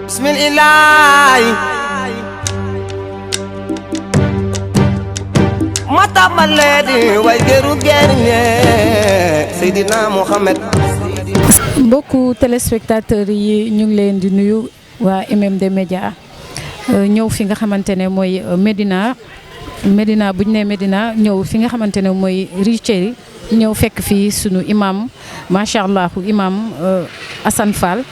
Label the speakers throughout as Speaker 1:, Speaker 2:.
Speaker 1: bismillah mata baledi way geru gerne Seydina Mohamed.
Speaker 2: mbokku téléspectateurs yi ñu ngi leen di nuyu waa MMD Média ñëw fi nga xamante ne mooy Médina bu ñu nee Médina ñëw fi nga xamante ne mooy Rue ñëw fekk fii sunu imam macha allah imam Assane Fall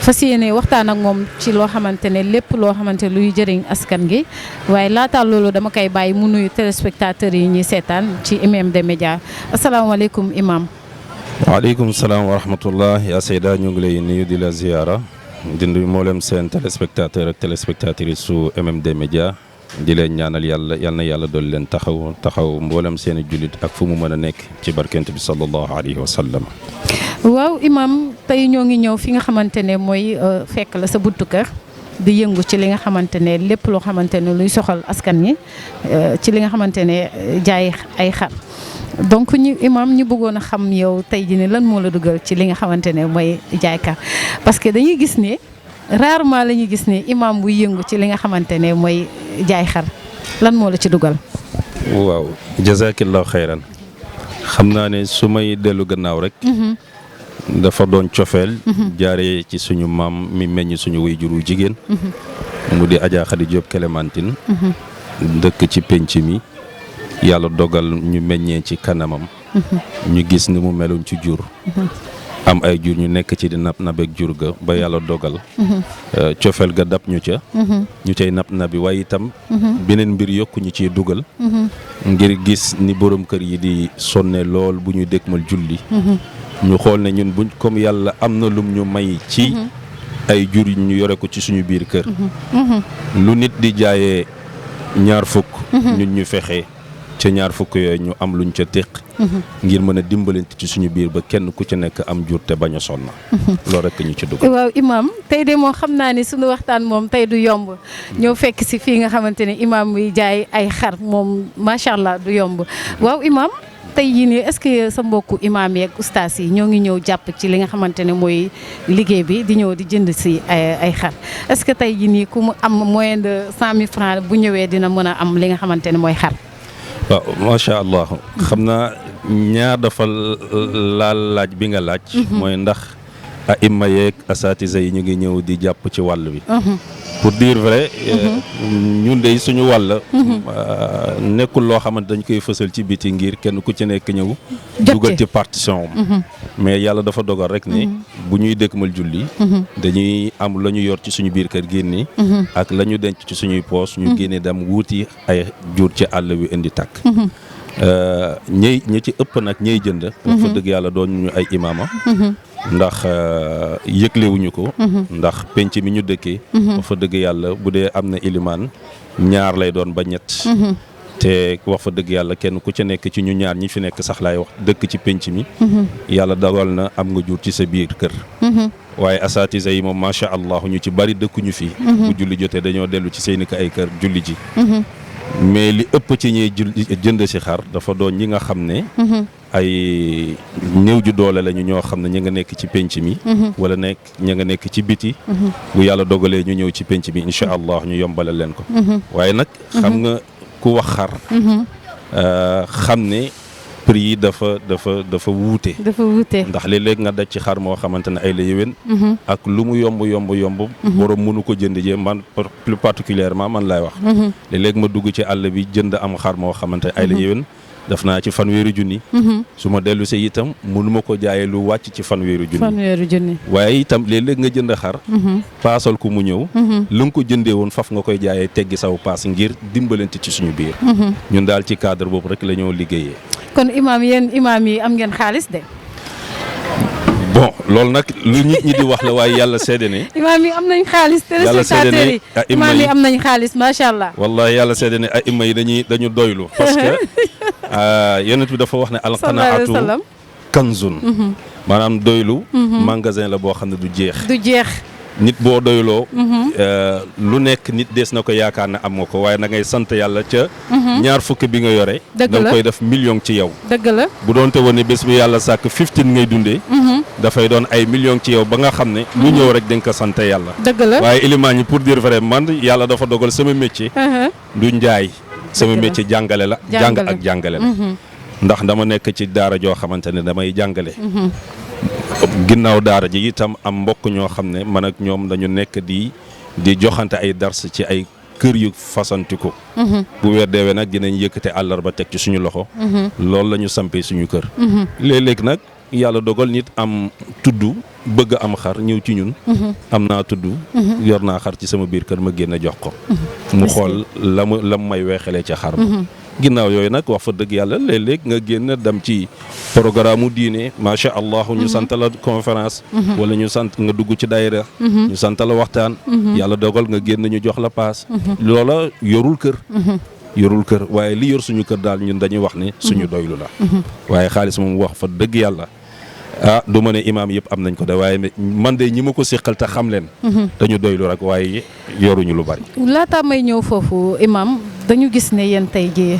Speaker 2: fas yéene waxtaan ak moom ci loo xamante ne lépp loo xamante luy jëriñ askan gi waaye laata loolu dama koy bàyyi mu nuyu téléspectateurs yi ñuy seetaan ci MMD Média asalaamaaleykum imam.
Speaker 3: waaleykum salaam wa rahmatullah yaa Seyda ñu ngi lay nuyu di la ziyaara di nuyu mboolem seen téléspectateur ak téléspectatrice su MMD Média di leen ñaanal yal na yàlla dool leen taxaw mboolem seen i jullit ak fu mu mën a nekk ci barkent bi sallallahu alayhi wa sallam.
Speaker 2: waaw imam tey ñoo ngi ñëw fi nga xamante ne mooy fekk la sa buntu kër di yëngu ci li nga xamante ne lépp loo xamante ne luy soxal askan ñi ci li nga xamante ne jaay ay xar donc imam ñu bëggoon a xam yow tey jii ne lan moo la dugal ci li nga xamante ne mooy jaay xar parce que dañuy gis ne rarement la ñuy gis ne imam buy yëngu ci li nga xamante ne mooy jaay xar lan moo la ci dugal.
Speaker 3: waaw jazakillahu xayran xam naa ne su may dellu gannaaw rek. dafa doon cofeel jaaree ci suñu maam mi meññ suñu waajuru jigéen. mu di Adja Khady Diop Clémentine. dëkk ci penc mi. yàlla dogal ñu meññee ci kanamam. ñu gis ni mu meluñ ci jur. am ay jur ñu nekk ci di nabeeg jur ga ba yàlla dogal. cofeel ga dab ñu ca. ñu cay nabi waaye itam. beneen mbir yokku ñu ciy dugal. ngir gis ni borom kër yi di sonne lool bu ñuy dëkkmal julli. ñu xool ne ñun buñ comme yàlla am na lum ñu may ci. ay jur ñu yore ko ci suñu biir kër. lu nit di jaayee ñaar fukk. ñun ñu fexe. ca ñaar fukk yooyu ñu am luñ ca téq ngir mën a dimbalante ci suñu biir ba kenn ku ci nekk am jur te bañ a sonn loolu rek ñu ci dugg.
Speaker 2: waaw imam tey de moo xam naa ni suñu waxtaan moom tey du yomb ñëw fekk si fii nga xamante ne imam buy jaay ay xar moom macha allah du yomb waaw imam tey jii nii est-ce que sa mbokku imam yeeg ustaas yi ñoo ngi ñëw jàpp ci li nga xamante ne mooy liggéey bi di ñëw di jënd si ay xar est-ce que tey jii nii ku mu am moyen de 100 000 francs bu ñëwee dina mën a am li nga xamante ne mooy xar.
Speaker 3: waaw macha allah xam naa ñaar dafa laaj bi nga laaj. mooy ndax a imma yeeg asatisa yi ñu ngi ñëw di jàpp ci wàll bi. pour dire vrai. ñun de suñu wàll. nekkul loo xamante dañ koy fësal ci biti ngir kenn ku ci nekk ñëw. dugal ci partition mais yàlla dafa dogal rek ni bu ñuy dëkkmal julli. dañuy am la ñu yor ci suñu biir kër génne. ak la ñu denc ci suñuy poos ñu génne dem wuuti ay jur ci àll bi indi tàkk. ñi ci ëpp nag ñey jënd. wax fa dëgg yàlla doon ñu ay imaama. ndax yëglewuñu ko. ndax penc mi ñu dëkkee. wax fa dëgg yàlla bu dee am na ilimaan ñaar lay doon ba ñett. te wax fa dëgg yàlla kenn ku ci nekk ci ñu ñaar ñi fi nekk sax laay wax dëkk ci penc mi. yàlla dogal na am nga jur ci sa biir kër. waaye asatisa yi moom macha allah ñu ci bari dëkkuñu fi. bu julli jotee dañoo dellu ci seeni ay kër julli ji. mais li ëpp ci ñuy jënd si xar dafa doon ñi nga xam ne. ay néew ju doole lañu ñoo xam ne ñi nga nekk ci penc mi. wala ñi nga nekk ci biti. bu yàlla dogalee ñu ñëw ci penc mi incha allah ñu yombalal leen ko. waaye nag xam nga ku wax xar. xam ne prix yi dafa wuute. ndax léeg-léeg nga daj ci xar moo xamante ne ay la yéwén. ak lu mu yomb. borom mënu ko jënd jee man plus particulièrement man laay wax. léeg-léeg ma dugg ci àll bi jënd am xar moo xamante ne ay la yéwén. def naa ci fanweeri junni. su ma dellu see itam mënuma ko jaayee lu wàcc ci fanweeri junni. waaye itam léeg-léeg nga jënd xar. paasal ko mu ñëw. lu nga ko jëndee woon faf nga koy jaayee teggi saw paas ngir dimbalante ci suñu biir. ñun daal ci cadre boobu rek la ñoo liggéeyee.
Speaker 2: kon imaam yi am ngeen xaalis de.
Speaker 3: bon loolu nag lu nit ñi di wax la waaye yàlla seede ne.
Speaker 2: imaam yi am nañ xaalis.
Speaker 3: yàlla seede ne
Speaker 2: imaam yi am nañ xaalis macha allah.
Speaker 3: wallahi yàlla seede ne ay imma yi dañu doylu. parce que yonent bi dafa wax ne alqanaatu kanzun. maanaam doylu. magasin la boo xam ne du jeex. nit boo doyloo lu nekk nit dees na ko yaakaar ne am nga ko waaye na ngay sant yàlla ca ñaar fukk bi nga yore da nga koy def million ci yow
Speaker 2: dëgg la
Speaker 3: bu doonte woon ne bés bi yàlla sàkk 15 ngay dundee dafay doon ay million ci yow ba nga xam ne lu ñëw rek da nga ko sant yàlla
Speaker 2: dëgg la
Speaker 3: waaye ilimaan yi pour dire vrai man yàlla dafa dogal sama métier du njaay sama métier jàngale la jàng ak jàngale la ndax dama nekk ci daara joo xamante ne damay jàngale ginnaaw daara ji itam am mbokk ñoo xam ne man ak ñoom dañu nekk di joxante ay dars ci ay kër yu fasantiku bu weer deewee nag dinañ yëkkate àllarba teg ci suñu loxo loolu la ñu sampee suñu kër léeg-léeg nag yàlla dogal nit am tudd bëgg am xar ñëw ci ñun am naa tudd yor naa xar ci sama biir kër ma génn jox ko mu xool la mu may weexalee ca xar ma ginnaaw yooyu nag wax fa dëgg yàlla léeg-léeg nga génn dem ci programme mu diine macha allah ñu sant la conférence wala ñu sant nga dugg ci daayira ñu sant la waxtaan yàlla dogal nga génn ñu jox la paas loola yorul kër waaye li yor suñu kër daal ñun dañuy wax ne suñu doylu la waaye xaalis moom wax fa dëgg yàlla du ma ne imaam yëpp am nañ ko de waaye man de ñi ma ko séqal te xam leen dañu doylu rek waaye yoruñu lu bari.
Speaker 2: laata may ñëw foofu imaam dañu gis ne yéen tey jii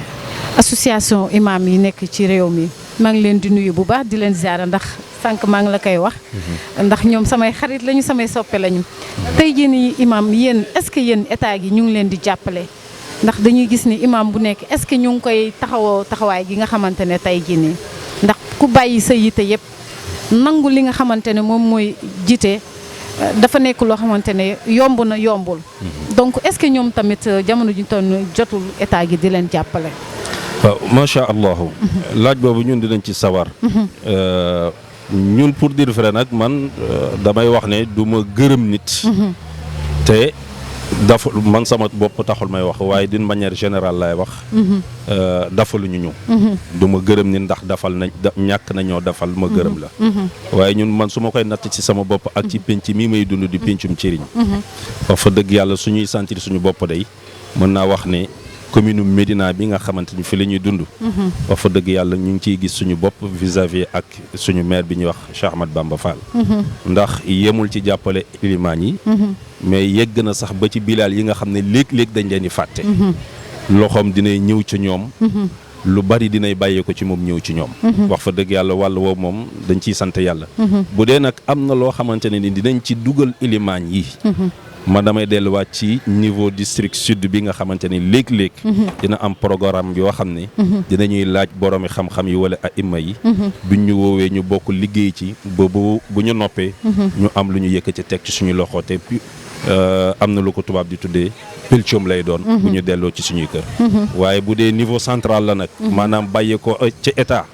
Speaker 2: association imaam yi nekk ci réew mi maa ngi leen di nuyu bu baax di leen ziara ndax sànq maa ngi la koy wax ndax ñoom samay xarit lañu samay soppe lañu tey jii nii imaam yéen est-ce que yéen état gi ñu ngi leen di jàppale ndax dañuy gis ni imaam bu nekk est-ce que ñu ngi koy taxawaay gi nga xamante ne tey jii nii ndax ku bàyyi sa yite yëpp nangu li nga xamante ne moom mooy jiite dafa nekk loo xamante ne yomb na yombul donc est-ce que ñoom tamit jamono ji toll jotul état gi di leen jàppale.
Speaker 3: waaw macha allah laaj boobu ñun dinañ ci sawar ñun pour dire vrai nag man damay wax ne du ma gërëm nit te dafa man sama bopp taxul may wax waaye d'une manière générale lay wax dafaluñu ñu du ma gërëm ni ndax dafal nañ ñàkk nañoo dafal ma gërëm la waaye ñun man su ma koy natt ci sama bopp ak ci pénc mii may dund di péncum cëriñ wax fa dëgg yàlla suñuy sentir suñu bopp day mën naa wax ne commune Médina bi nga xamante ni fi la ñuy dund wax fa dëgg yàlla ñu ngi ciy gis suñu bopp vis-à-vis ak suñu maire bi ñuy wax Cheikh Ahmad Bamba Fall ndax yemul ci jàppale ilimaan yi mais yegg na sax ba ci bilaal yi nga xam ne léeg-léeg dañ leen di fàtte loxoom dinay ñëw ci ñoom lu bari dinay bàyyee ko ci moom ñëw ci ñoom wax fa dëgg yàlla wàll woowu moom dañ ciy sant yàlla bu dee nag am na loo xamante ne ni dinañ ci dugal ilimaan yi ma damay delluwaat ci niveau district sud bi nga xamante ni léeg-léeg dina am programme yoo xam ne dinañuy laaj boroomi xam-xam yi wala aima yi buñ ñu woowee ñu bokk liggéey ci ba bu ñu noppee ñu am lu ñu yëkkati teg ci suñu loxo te am na lu ko tubaab di tuddee pëlcoom lay doon bu ñu delloo ci suñuy kër waaye bu dee niveau central la nag maanaam bàyyee ko ci état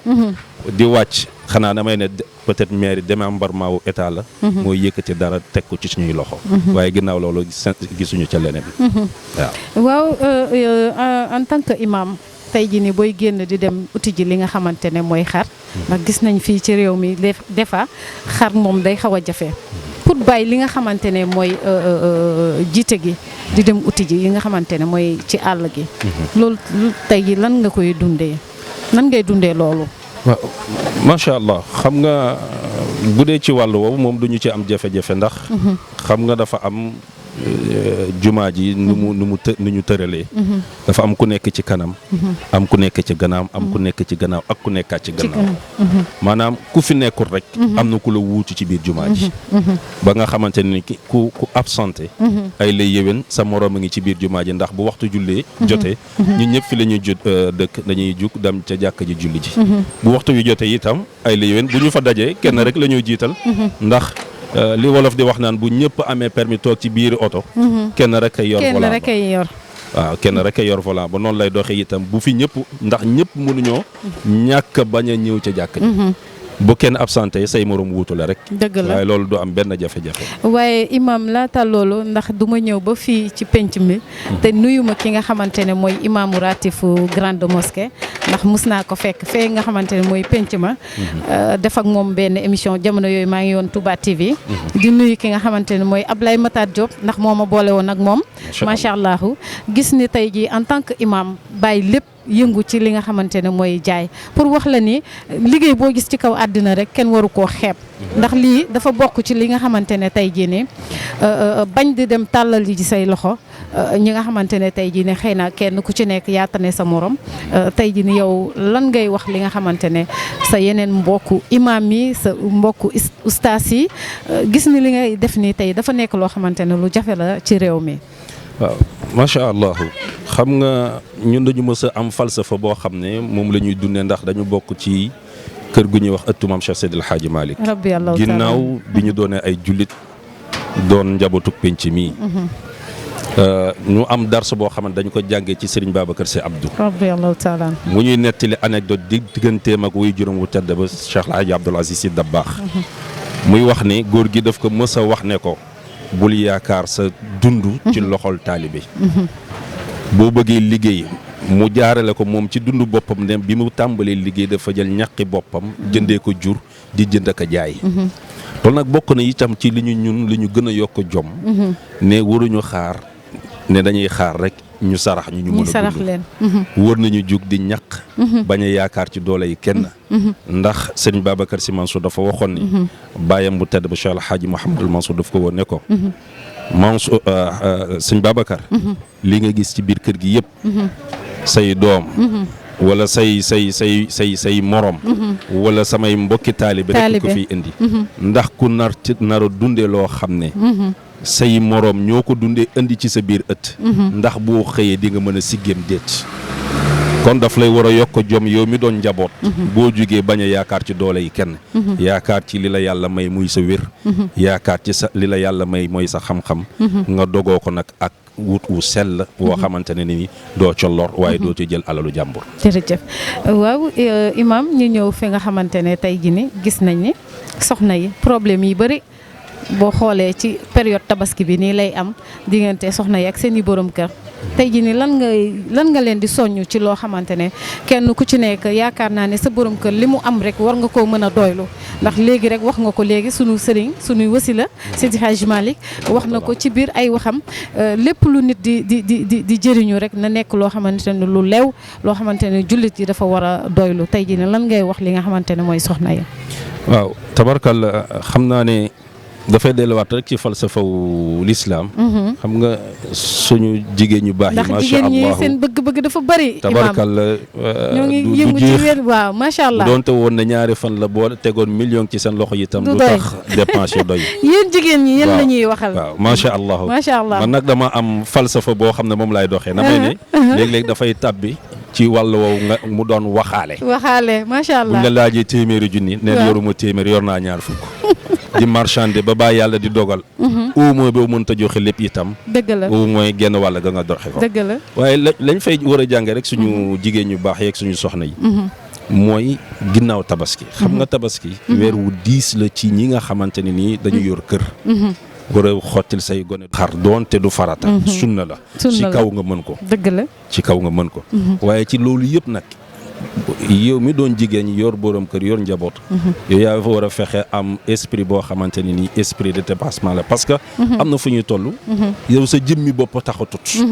Speaker 3: di wàcc xanaa damay ne peut-être mairie démembrement wu état la mooy yëkkati dara teg ko ci suñuy loxo waaye ginnaaw loolu gisuñu ca leneen
Speaker 2: waaw en tant que imam tey jii ni booy génn di dem uti ji li nga xamante ne mooy xar ndax gis nañ fii ci réew mi des fois xar moom day xaw a jafe pour bàyyi li nga xamante ne mooy jiite gi di dem uti ji yi nga xamante ne mooy ci àll gi loolu tey ji lan nga koy dundee nan ngay dundee loolu.
Speaker 3: waaw macha allah xam nga bu dee ci wàll woowu moom duñu ci am jafe-jafe ndax xam nga dafa am jumaa ji nu ñu tëralee dafa am ku nekk ci kanam am ku nekk ci gannaaw am ku nekk ci gannaaw ak ku nekkaat ci gannaaw maanaam ku fi nekkul rek am na ku la wuutu ci biir jumaa ji ba nga xamante ni ku absenté ay lay yéwén sa moroom a ngi ci biir jumaa ji ndax bu waxtu jullee jotee ñun ñëpp fi la ñuy dëkk dañuy jug dem ca jàkk ji julli ji bu waxtu wi jotee itam ay lay yéwén bu ñu fa dajee kenn rek la ñuy jiital ndax li wolof di wax naan bu ñëpp amee permis toog ci biir oto kenn rek ay yor volant waaw kenn rek ay yor volant ba noonu lay doxee itam bu fi ñëpp ndax ñëpp mënuñoo ñàkk bañ a ñëw ca jàkk ji bu kenn absenté say morom wuutu la rek.
Speaker 2: dëgg la
Speaker 3: waaye loolu du am benn jafe-jafe.
Speaker 2: waaye imam laata loolu ndax du ma ñëw ba fii ci penc mi te nuyu ma ki nga xamante ne mooy imaamu ratifu grande mosquée ndax mus naa ko fekk fee nga xamante ne mooy penc ma. def ak moom benn émission jamono yooyu maa ngi yoon Touba TV. di nuyu ki nga xamante ne mooy Ablaye Matar Diop ndax moo ma boole woon ak moom. macha allah gis ni tey jii en tant que imam bàyyi lépp yëngu ci li nga xamante ne mooy jaay pour wax la ni liggéey boo gis ci kaw àddina rek kenn waru koo xeeb ndax lii dafa bokk ci li nga xamante ne tey jii ne bañ di dem tàllal ji say loxo ñi nga xamante ne tey jii ne xëy na kenn ku ci nekk yaatane sa morom tey jii ni yow lan ngay wax li nga xamante ne sa yeneen mbokku imaam yi sa mbokku ustaas yi gis ni li ngay def nii tey dafa nekk loo xamante ne lu jafe la ci réew mi.
Speaker 3: waaw macha allah xam nga ñun dañu mës a am falsafa boo xam ne moom la ñuy dundee ndax dañu bokk ci kër gu ñuy wax ëttu maam Cheikh Seydil Hadji Malick ginnaaw bi ñu doonee ay jullit doon njabootu penc mi. ñu am dars boo xamante dañu ko jàngee ci Serigne Babacar Sy Abdou
Speaker 2: radiyallahu taala
Speaker 3: mu ñuy nettali anecdote digganteem ak wuy juróom wu tedd ba Cheikh El Hadji Abdoul Aziz Sy Dabakh muy wax ne góor gi daf ko mës a wax ne ko bul yaakaar sa dund ci loxol taalibe boo bëggee liggéey mu jaarale ko moom ci dund boppam ne bi mu tàmbalee liggéey dafa jël ñaqi boppam jëndee ko jur di jënd ak a jaay loolu nag bokk na itam ci li ñu gën a yokk jom ne waruñu xaar ne dañuy xaar rek ñu sarax ñu mën a dund wër nañu jug di ñaq bañ a yaakaar ci doole yi kenn ndax sëñ Babacar Sy Mansour dafa waxoon ni bàyyam bu tedd ba Cheikh El Hadji Mouhamadul Mansour daf ko woon ne ko Mansour sëñ Babacar li nga gis ci biir kër gi yëpp say doom wala say morom wala samay mbokki taalibe rek ko fiy indi ndax ku nar a dundee loo xam ne say moroom ñoo ko dundee indi ci sa biir ëtt ndax boo xëyee di nga mën a siggéem déet kon daf lay war a yokk jom yow mi doon njaboot boo jógee bañ a yaakaar ci doole yi kenn yaakaar ci li la yàlla may muy sa wér yaakaar ci sa li la yàlla may mooy sa xam-xam nga dogoo ko nag ak wut wu sell woo xamante ne ni doo ca lor waaye doo ci jël alalu jàmbur.
Speaker 2: jërëjëf waaw imam ñu ñëw fi nga xamante ne tey jii ni gis nañ ni soxna yi problème yi bëri boo xoolee ci période tabaski bi nii lay am diggante soxna yi ak seen i borom kër tey jii ni lan nga leen di soññ ci loo xamante ne kenn ku ci nekk yaakaar naa ne sa borom kër li mu am rek war nga koo mën a doylu ndax léegi rek wax nga ko léegi sunu sëriñ sunuy wasila Seydi Hadji Malick wax na ko ci biir ay waxam lépp lu nit di jëriñu rek na nekk loo xamante ne lu lew loo xamante ne jullit yi dafa war a doylu tey jii ni lan ngay wax li nga xamante ne mooy soxna yi.
Speaker 3: waaw tabarkal xam naa ne dafay delluwaat rek ci falsafawu lislaam xam nga suñu jigéen ñu baax yi macha allah
Speaker 2: ndax jigéen ñi seen bëgg-bëgg dafa bëri.
Speaker 3: tabarkalla
Speaker 2: ñoo ngi yëngu ci wér waaw macha allah.
Speaker 3: doonte woon ne ñaari fan la boo tegoon million ci seen loxo yi itam du tax dépense yi doy.
Speaker 2: yéen jigéen ñi yéen la ñuy waxal.
Speaker 3: waaw macha allah
Speaker 2: macha allah
Speaker 3: man nag dama am falsafa boo xam ne moom laay doxee. damay ne léeg-léeg dafay tàbbi ci wàll woowu nga mu doon waxaale.
Speaker 2: macha allah
Speaker 3: buñ la laajee téeméeri junni. neen yoruma téeméer yor naa ñaar fukk. di marchander ba bàyyi yàlla di dogal. au moins boo mënta joxe lépp itam.
Speaker 2: dëgg la
Speaker 3: au moins genn wàll ga nga doxe ko.
Speaker 2: dëgg la
Speaker 3: waaye lañ fay war a jànge rek suñu jigéen ñu baax yeeg suñu soxna yi. mooy ginnaaw tabaski. xam nga tabaski. weer wu diis la ci ñi nga xamante ne nii dañu yor kër. war a xottil say gone xar doon te du farata. sunna la ci kaw nga mën ko.
Speaker 2: dëgg la
Speaker 3: ci kaw nga mën ko. waaye ci loolu yëpp nag. yow mi doon jigéen ñi yor borom kër yor njaboot. yow yaa fa war a fexe am esprit boo xamante ne nii esprit de dépassement la parce que. am na fu ñuy toll. yow sa jëmmi bopp taxatut.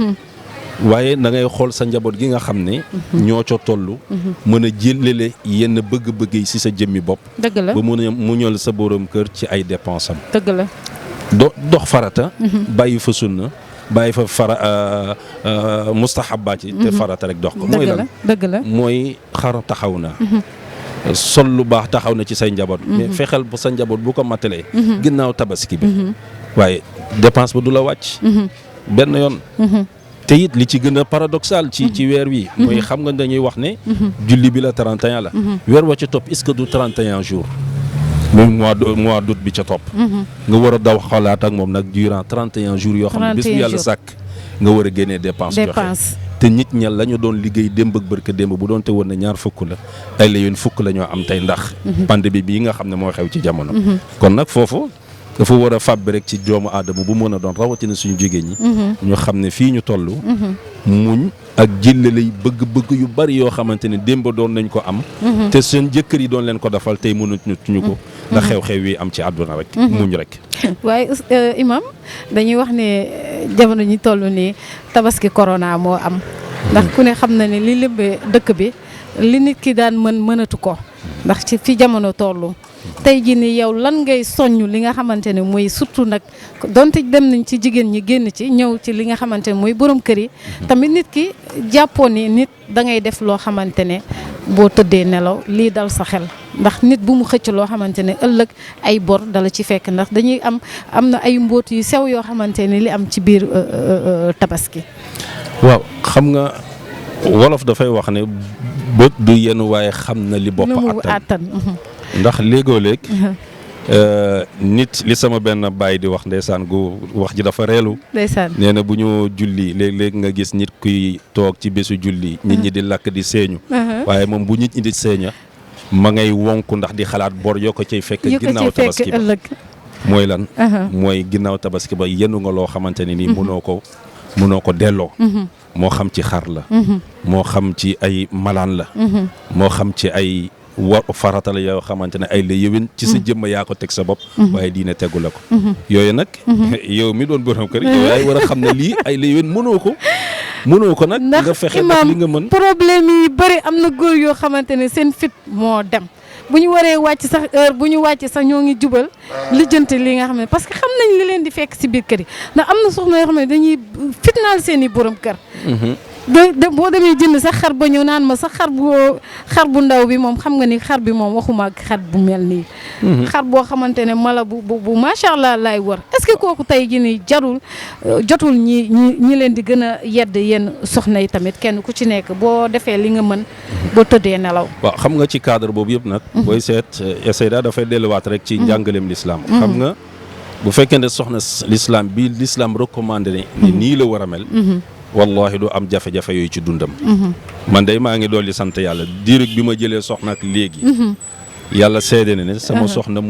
Speaker 3: waaye da ngay xool sa njaboot gi nga xam ne. ñoo ca toll. mën a jëlale yenn bëgg-bëgg yi si sa jëmmi bopp.
Speaker 2: dëgg la
Speaker 3: ba mën a muñal sa borom kër ci ay dépenses am.
Speaker 2: dëgg la
Speaker 3: dox farata. bàyyi fa sunna. bàyyi fa mustahabaat yi te farata rek dox ko. mooy lan
Speaker 2: dëgg la
Speaker 3: mooy xar taxaw na. sol lu baax taxaw na ci say njaboot. mais fexeel ba sa njaboot bu ko matalee. ginnaaw tabaski bi. waaye dépense ba du la wàcc. benn yoon. te it li ci gën a paradoxal ci weer wi. mooy xam nga dañuy wax ne. julli bi la 31 la. weer wa ca topp est-ce que du 31 jours. même mois d'août bi ca topp. nga war a daw xalaat ak moom nag durant 31 jours yoo xam ne bés bu yàlla sàkk nga war a génnee dépense joxe te nit ña la ñu doon liggéey démb ak bërka démb bu doon te woon ne ñaar fukk la ay la yoon fukk la ñoo am tey ndax pandémie bii nga xam ne moo xew ci jamono. kon nag foofu dafa war a fàbbi rek ci doomu aadama bu mën a doon rawatina suñu jigéen ñi. ñu xam ne fii ñu toll. muñ ak jëlale bëgg-bëgg yu bari yoo xamante ne démb doon nañ ko am. te seen jëkkër yi doon leen ko defal tey mënatuñu ko. ndax xew-xew yi am ci àdduna rek. muñ rek.
Speaker 2: waaye imam dañuy wax ne jamono ñi toll nii tabaski corona moo am. ndax ku ne xam na ne li lëmbee dëkk bi li nit ki daan mënatu ko ndax ci fi jamono tollu tey jii nii yow lan ngay soññ li nga xamante ne mooy surtout nag donte dem nañ ci jigéen ñi génn ci ñëw ci li nga xamante ne mooy borom kër yi tamit nit ki jàppoon ni nit da ngay def loo xamante ne boo tëddee nelaw lii dal sa xel ndax nit bu mu xëcc loo xamante ne ëllëg ay bor dala ci fekk ndax dañuy am na ay mbóot yu sew yoo xamante ne li am ci biir tabaski.
Speaker 3: waaw xam nga wolof dafay wax ne bët du yenn waaye xam na li bopp attan ndax léegoo-léeg nit li sama benn baay di wax ndeysaan gu wax ji dafa reelu
Speaker 2: ndeysaan
Speaker 3: nee na bu ñu julli léeg-léeg nga gis nit kuy toog ci bésu julli nit ñi di lakk di seeñu waaye moom bu nit ñi di seeña ma ngay wonku ndax di xalaat bor yoo ko cay fekk ginnaaw tabaski ba mooy lan mooy ginnaaw tabaski ba yenu nga loo xamante ne nii mënoo ko delloo moo xam ci xar la moo xam ci ay malaan la moo xam ci ay farata la yoo xamante ne ay la yëwén ci sa jëmm yaa ko teg sa bopp waaye diine tegu la ko yooyu nag yow mi doon borom kër yow yaay war a xam ne lii ay la yëwén mënoo ko nag nga fexe nag li nga mën
Speaker 2: problème yi bëri am na góor yoo xamante ne seen fit moo dem bu ñu waree wàcc sax heure bu ñu wàcc sax ñoo ngi jubal lijjanti li nga xam ne parce que xam nañ li leen di fekk si biir kër yi ndax am na soxna yoo xam ne dañuy fitnaal seen i borom kër boo demee jënd sax xar ba ñëw naan ma sax xar bu ndaw bi moom xam nga ni xar bi moom waxuma ak xar bu mel nii xar boo xamante ne mala bu macha allah laay wër est-ce que kooku tey ji ni jotul ñi leen di gën a yedd yenn soxna yi tamit kenn ku ci nekk boo defee li nga mën boo tëddee nelaw.
Speaker 3: waaw xam nga ci cadre boobu yëpp nag booy seet Seyda dafay delluwaat rek ci njàngaleem l'islam xam nga bu fekkee ne soxna l'islam bi l'islam recommandé ne nii la war a mel wallahi du am jafe-jafe yooyu ci dundam man day maa ngi dolli sant yàlla diirig bi ma jëlee soxna ak léegi yàlla seede na ne sama soxna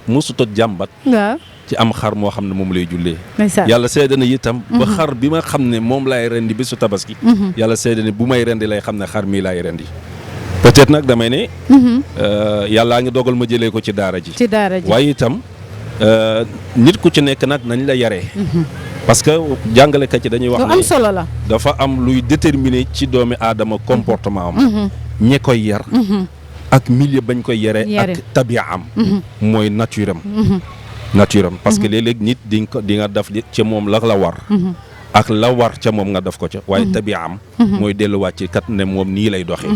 Speaker 3: musuta jàmbat ci am xar moo xam ne moom lay jullee yàlla seede na itam ba xar bi ma xam ne moom laay rendi bésu tabaski yàlla seede ne bu may rendi lay xam ne xar mii laay rendi peut-être nag damay ne yàllaa ngi dogal ma jëlee ko ci daara ji waaye itam nit ku ci nekk nag nañ la yaree parce que jàngalekat yi dañuy wax ne
Speaker 2: am solo la
Speaker 3: dafa am luy déterminer ci doomi aadama comportement am ñi koy yar ak milieu bañ koy yare ak tabia am mooy nature am parce que léeg-léeg nit di nga def ci moom la war ak la war ca moom nga def ko ca waaye tabia am mooy delluwaat ci kat ne moom nii lay doxee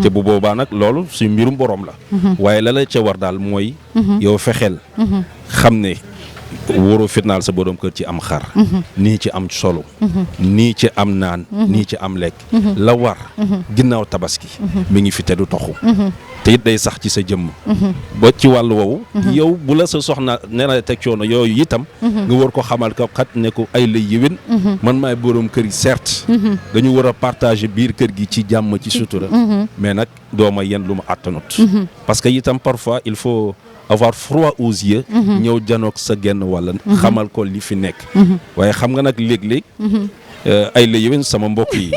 Speaker 3: te bu boobaa nag loolu su mbirum borom la waaye la ca war daal mooy yow fexeel xam ne wóoroo fitnaal sa borom kër ci am xar nii ci am solo nii ci am naan nii ci am lekk la war ginnaaw tabaski mi ngi fi te du toxu te it day sax ci sa jëmm ba ci wàllu woowu yow bu la sa soxna nee na teg coono yooyu itam nga war ko xamal ko xat ne ko ay la yéwén man maay borom kër yi certes dañu war a partager biir kër gi ci jàmm ci sutura mais nag dooma yen lu ma àttanut parce que itam parfois il faut avoir froid aux yeux ñëw janoog sa genn walla xamal ko li fi nekk waaye xam nga nag léeg-léeg ay la yéwén sama mbokk yi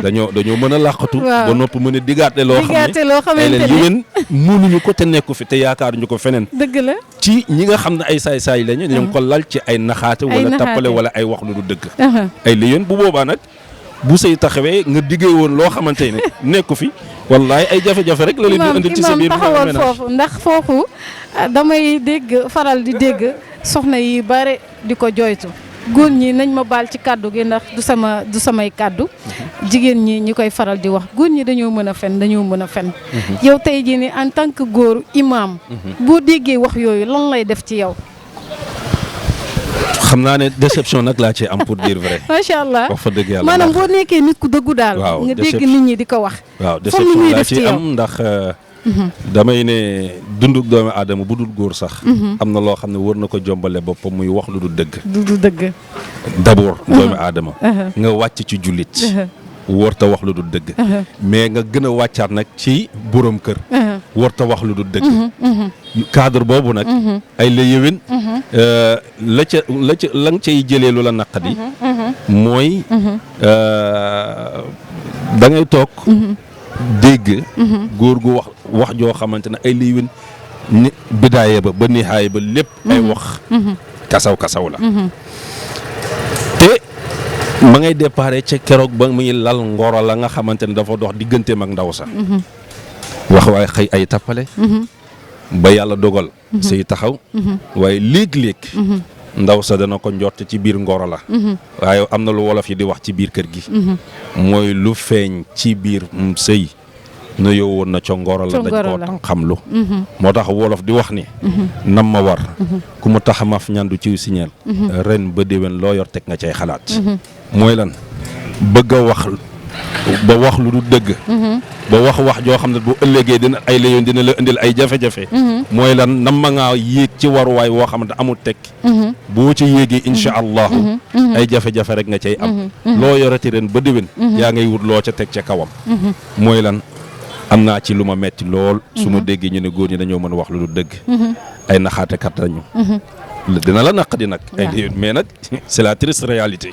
Speaker 3: dañoo mën a làqatu ba nopp mën a digaate loo xam ne ay la yéwén mënuñu ko te nekku fi te yaakaaruñu ko feneen
Speaker 2: dëgg la
Speaker 3: ci ñi nga xam ne ay saay-saay lañu ñoo ngi ko lal ci ay naxaate wala tappale wala ay wax lu du dëgg ay la yéwén bu boobaa nag bu say taxawee nga diggee woon loo xamante ne nekku fi wallaay ay jafe-jafe rek la leen di indil ci sa biir
Speaker 2: taxawal foofu ndax foofu damay faral di dégg soxna yi bare di ko jooytu góor ñi nañ ma baal ci kàddu gi ndax du samay kàddu jigéen ñi koy faral di wax góor ñi dañoo mën a fen yow tey jii ni en tant que góor imam boo déggee wax yooyu lan lay def ci yow
Speaker 3: xam naa ne déception nag laa ci am pour dire vrai.
Speaker 2: macha allah
Speaker 3: wax fa dëgg yàlla
Speaker 2: maanaam boo nekkee nit ku dëggu daal. nga dégg nit ñi di ko wax.
Speaker 3: waaw déception laa ci am ndax damay ne dunduk doomu aadama bu dul góor sax. am na loo xam ne war na ko jombale boppam muy wax lu dul dëgg.
Speaker 2: du dëgg.
Speaker 3: d'abord doomu aadama. nga wàcc ci jullit. warta wax lu dul dëgg. mais nga gën a wàccaat nag ci borom kër. warta wax lu dul dëgg. cadre boobu nag. ay la yéwén. la nga cay jëlee lu la naqadi. mooy da ngay toog. dégg. góor gu wax joo xamante ne ay la yéwén ni bidaaye ba nihaay ba lépp. ay wax kasaw la. te ma ngay déparé ca keroog ba muy lal ngoro la nga xamante ne dafa dox digganteem ak ndaw sa wax waaye xëy ay tappale ba yàlla dogal sëy taxaw waaye léeg-léeg ndaw sa dana ko njort ci biir ngoro la waaye am na lu wolof yi di wax ci biir kër gi mooy lu feeñ ci biir sëy na yow woon na ca ngoro la dañ koo tan xam lu moo tax wolof di wax ni nam ma war ku mu tax maf ñandu ciw siñeel ren ba déwén loo yor teg nga cay xalaat mooy lan bëgg a wax ba wax lu du dëgg ba wax joo xam ne bu ëllëgee dina ay layoon dina la indil ay jafe-jafe mooy lan nam ma ngaa yéeg ci waruwaay woo xam ne amul tekki boo ci yéegee insha allahu ay jafe-jafe rek nga cay am loo yorati ren ba déwén yaa ngay wut loo ca teg ca kawam mooy lan am naa ci lu ma metti lool su ma déggee ñu ne góor ñi dañoo mën a wax lu du dëgg ay naxaatekat lañu dina la naq di nag mais nag c'est la triste réalité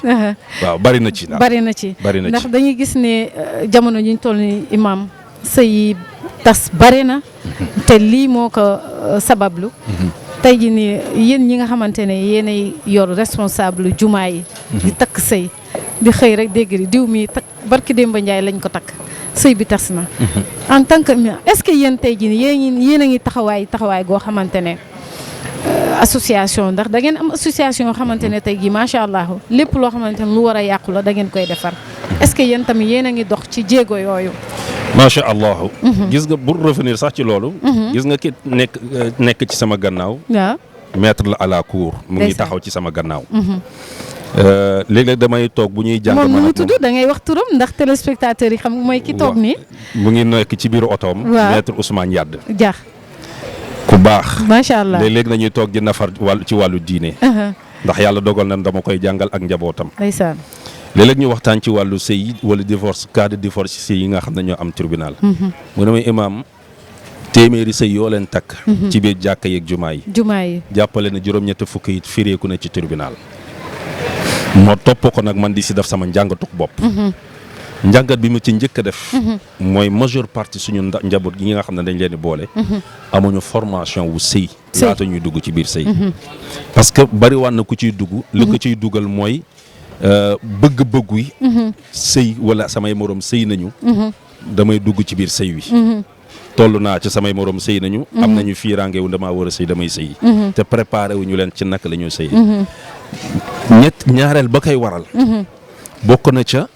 Speaker 3: waaw bari na ci
Speaker 2: ndax dañuy gis ne jamono ñu toll ni imam sëy tas bari na te lii moo ko sabablu tey ji ni yéen ñi nga xamante ne yéenay yor responsable jumaa yi di takk sëy di xëy rek dégg diw mi takk barki Demba Njaay lañ ko takk sëy bi tas na en tant que est-ce que yéen tey ji ni yéen a ngi taxawaay goo xamante ne association ndax da ngeen am association yoo xamante ne tey jii macha allah lépp loo xamante ne lu war a yàqu la da ngeen koy defar est-ce que yéen tamit yéen a ngi dox ci jéego yooyu.
Speaker 3: macha allah. gis nga pour revenir sax ci loolu. gis nga ki nekk ci sama gannaaw.
Speaker 2: waaw
Speaker 3: maître la à la cour. mu ngi taxaw ci sama gannaaw. léeg-léeg damay toog bu ñuy jàng.
Speaker 2: moom nu mu tudd da ngay wax turam ndax téléspectateurs yi xam mooy ki toog nii.
Speaker 3: mu ngi nekk ci biiru otoom. maître Ousmane Yade.
Speaker 2: Dia.
Speaker 3: ku baax.
Speaker 2: macha allah
Speaker 3: léeg-léeg nañuy toog di nafar ci wàllu diine. ndax yàlla dogal na dama koy jàngal ak njabootam.
Speaker 2: ndeysaan.
Speaker 3: léeg-léeg ñu waxtaan ci wàllu sëy wala divorce cas de divorce sëy yi nga xam ne ñoo am tribunal. mu ne may imaam téeméeri sëy yoo leen takk. ci biir jàkka yeeg jumaa yi. jàppale na juróom-ñetti fukki it fireeku na ci tribunal. moo topp ko nag man di si def sama njàngatuk bopp. njàngat bi mu ci njëkk a def. mooy majeure partie suñu njaboot gi nga xam ne dañ leen di boole. amuñu formation wu sëy. laata ñuy dugg ci biir sëy. parce que bari waan na ku ciy dugg. li ko ciy dugal mooy bëgg-bëggu yi. sëy wala samay morom sëy nañu. damay dugg ci biir sëy wi. toll naa ci samay morom sëy nañu. am nañu fiiraange wu damaa war a sëy damay sëy. te préparé wu ñu leen ci naka la ñuy sëy. ñaareel ba koy waral. bokk na ca.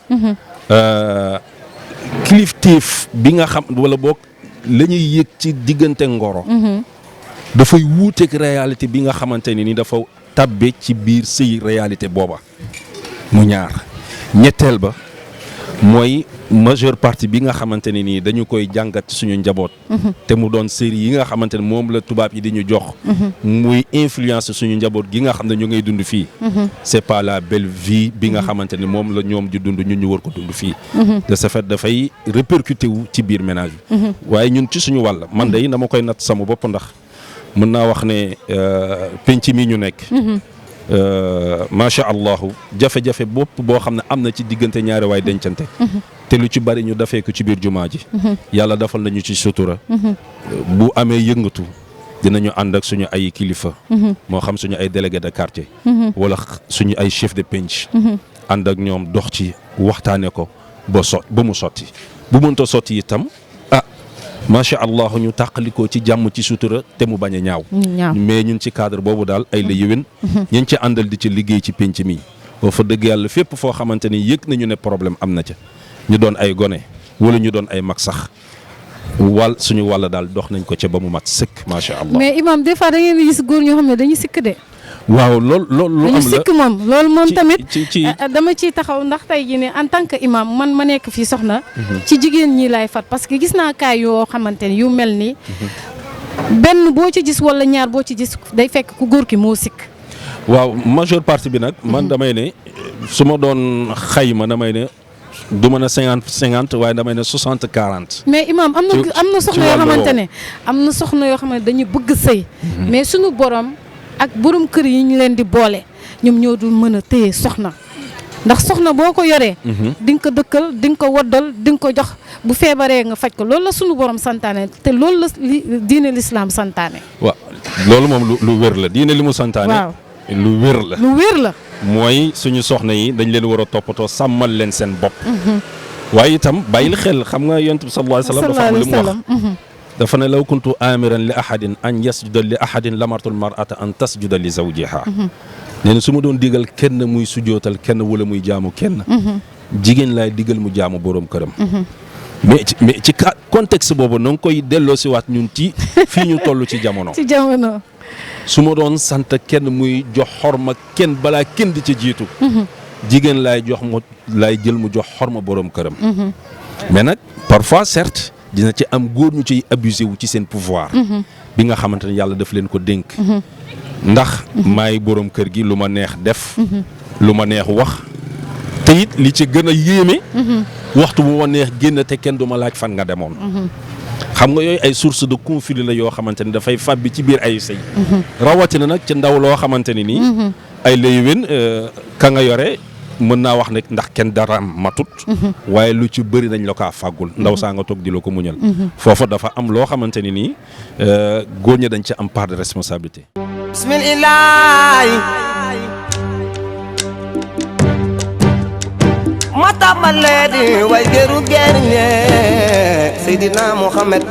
Speaker 3: kilifteef bi nga xam wala boog la ñuy yëg ci diggante ngoro. dafay wuuteeg réalité bi nga xamante ni dafa tabbe ci biir sëy réalité booba. mu ñaar ñetteel ba mooy majeure partie bi nga xamante ne nii dañu koy jàngat ci suñu njaboot. te mu doon série yi nga xamante ne moom la tubaab yi di ñu jox. muy influence suñu njaboot gi nga xam ne ñu ngay dund fii. c'est pas la belle vie bi nga xamante ne moom la ñoom di dund ñun ñu war ko dund fii. de ce fait dafay répercuté wu ci biir ménage bi. waaye ñun ci suñu wàll man de dama koy natt sama bopp ndax mën naa wax ne penc mi ñu nekk. macha allahu jafe-jafe bopp boo xam ne am na ci diggante ñaari waay dencante. te lu ci bari ñu dafee ko ci biir jumaa ji. yàlla defal nañu ci sutura. bu amee yëngatu dinañu ànd ak suñu ay kilifa. moo xam suñu ay délégué de quartier. wala suñu ay chef de penc. ànd ak ñoom dox ci waxtaane ko ba mu sotti bu mënta sotti itam macha allah ñu tàqalikoo ci jàmm ci sutura te mu bañ a ñaaw. mais ñun ci cadre boobu daal ay la yëwén. ñun ci àndal di ci liggéey ci penc mi. boo fa dëgg yàlla fépp foo xamante ni yëg nañu ne problème am na ca. ñu doon ay gone wala ñu doon ay mag sax suñu wàll daal dox nañ ko ca ba mu mat sëkk macha allah.
Speaker 2: mais imam des fois da ngeen gis góor ñoo xam ne dañuy sikk de.
Speaker 3: waaw loolu lu am la
Speaker 2: sikk moom loolu moom tamit dama ciy taxaw ndax tey jii ne en tant que imam man ma nekk fii soxna. ci jigéen ñi laay fat parce que gis naa kaay yoo xamante ni yu mel ni benn boo ci gis wala ñaar boo ci gis day fekk ku góor ki moo sikk.
Speaker 3: waaw majeure partie bi nag man damay ne su ma doon xayma damay ne du mën a 50-50 waaye damay ne 60-40.
Speaker 2: mais imam am na soxna yoo xamante ne am na soxna yoo xamante dañuy bëgg sëy mais suñu borom ak borom kër yi ñu leen di boole ñoom ñoo dul mën a téye soxna ndax soxna boo ko yoree. di nga ko dëkkal di nga ko woddal di nga ko jox bu feebaree nga faj ko loolu la suñu borom santaane te loolu la diine l'islam santaane.
Speaker 3: waaw loolu moom lu wér la diine li mu santaane.
Speaker 2: waaw
Speaker 3: lu wér la.
Speaker 2: lu wér la.
Speaker 3: mooy suñu soxna yi dañ leen war a toppatoo sàmmal leen seen bopp. waaye itam bàyyil xel xam nga yonent bi sallallahu alayhi wa sallam dafa am lu mu wax. dafa ne law kuntu amiran li ahadin an yasjuda li ahadin lamartul mar'ata an tasjuda li zawjiha. nee na su ma doon digal kenn muy sujootal kenn wala muy jaamu kenn. jigéen laay digal mu jaamu boroom këram. mais ci contexte boobu na nga koy delloo si waat ñun ci fii ñu toll ci jamono.
Speaker 2: ci jamono.
Speaker 3: su ma doon sant kenn muy jox xorma kenn balaa kenn di ci jiitu. jigéen laay jël mu jox xorma boroom këram. mais nag parfois certes dina ci am góor ñu ciy abusé wu ci seen pouvoir. bi nga xamante ne yàlla daf leen ko dénk. ndax maay boroom kër gi lu ma neex def. lu ma neex wax. te it li ci gën a yéeme. waxtu bu ma neex génn te kenn du ma laaj fan nga demoon. xam nga yooyu ay source de conflit la yoo xamante ni dafay fàbbi ci biir ay sëy. rawatina nag ci ndaw loo xamante ni nii. ay léywén ka nga yore mën naa wax ne ndax kenn dara matut. waaye lu ci bëri dañ la kaa fàggul ndaw saa nga toog di la ko muñal. foofa dafa am loo xamante ni nii góor ñi dañ ci am part de responsabilité.
Speaker 1: bismillah ma tàmbalee di way jëru gerte Seydina Muhammad